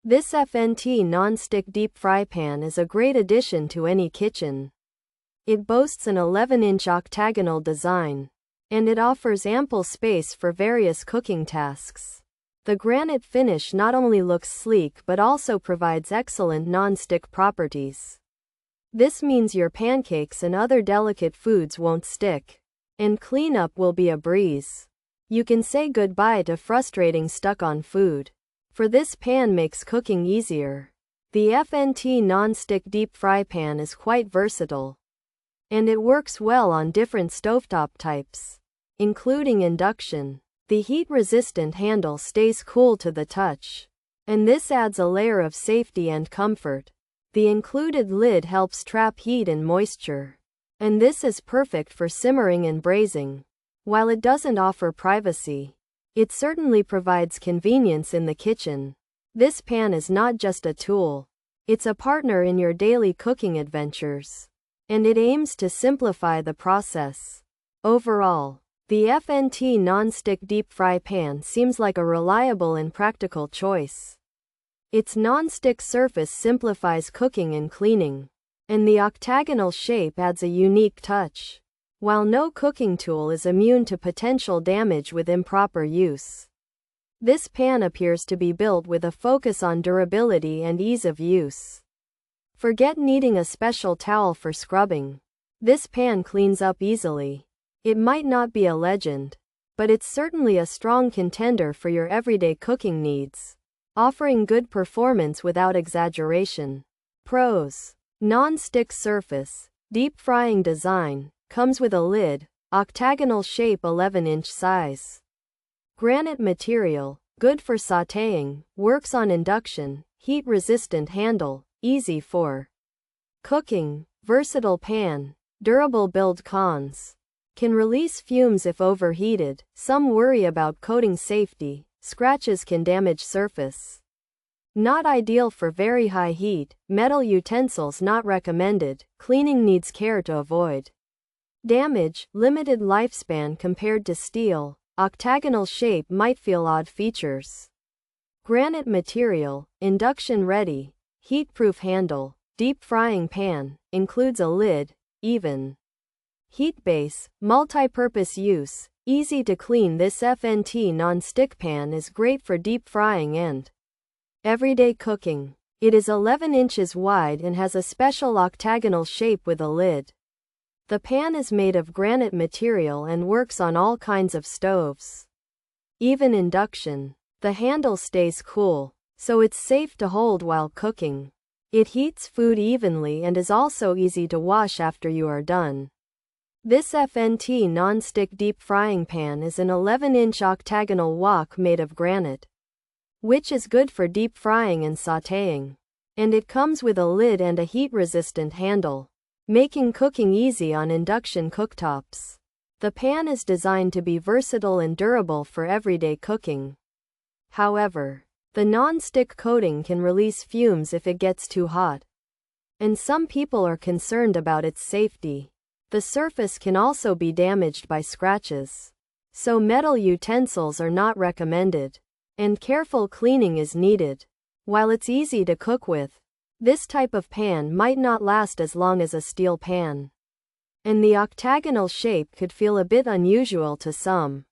This FNT non-stick deep fry pan is a great addition to any kitchen. It boasts an 11-inch octagonal design, and it offers ample space for various cooking tasks. The granite finish not only looks sleek but also provides excellent non-stick properties. This means your pancakes and other delicate foods won't stick, and cleanup will be a breeze. You can say goodbye to frustrating stuck-on food, for this pan makes cooking easier. The FNT non-stick deep fry pan is quite versatile, and it works well on different stovetop types, including induction. The heat-resistant handle stays cool to the touch, and this adds a layer of safety and comfort. The included lid helps trap heat and moisture, and this is perfect for simmering and braising. While it doesn't offer privacy, it certainly provides convenience in the kitchen. This pan is not just a tool, it's a partner in your daily cooking adventures, and it aims to simplify the process. Overall, the FNT non-stick deep fry pan seems like a reliable and practical choice. Its non-stick surface simplifies cooking and cleaning, and the octagonal shape adds a unique touch. While no cooking tool is immune to potential damage with improper use, this pan appears to be built with a focus on durability and ease of use. Forget needing a special towel for scrubbing. This pan cleans up easily. It might not be a legend, but it's certainly a strong contender for your everyday cooking needs, offering good performance without exaggeration. Pros: non-stick surface, deep frying design, comes with a lid, octagonal shape 11-inch size. Granite material, good for sautéing, works on induction, heat-resistant handle, easy for cooking, versatile pan, durable build. Cons: can release fumes if overheated. Some worry about coating safety. Scratches can damage surface. Not ideal for very high heat. Metal utensils not recommended. Cleaning needs care to avoid damage. Limited lifespan compared to steel. Octagonal shape might feel odd. Features: granite material, induction ready, heat-proof handle, deep frying pan, includes a lid, even heat base, multi-purpose use, easy to clean. This FNT non-stick pan is great for deep frying and everyday cooking. It is 11 inches wide and has a special octagonal shape with a lid. The pan is made of granite material and works on all kinds of stoves, even induction. The handle stays cool, so it's safe to hold while cooking. It heats food evenly and is also easy to wash after you are done. This FNT non-stick deep frying pan is an 11-inch octagonal wok made of granite, which is good for deep frying and sautéing. And it comes with a lid and a heat-resistant handle, making cooking easy on induction cooktops. The pan is designed to be versatile and durable for everyday cooking. However, the non-stick coating can release fumes if it gets too hot, and some people are concerned about its safety. The surface can also be damaged by scratches, so metal utensils are not recommended, and careful cleaning is needed. While it's easy to cook with, this type of pan might not last as long as a steel pan, and the octagonal shape could feel a bit unusual to some.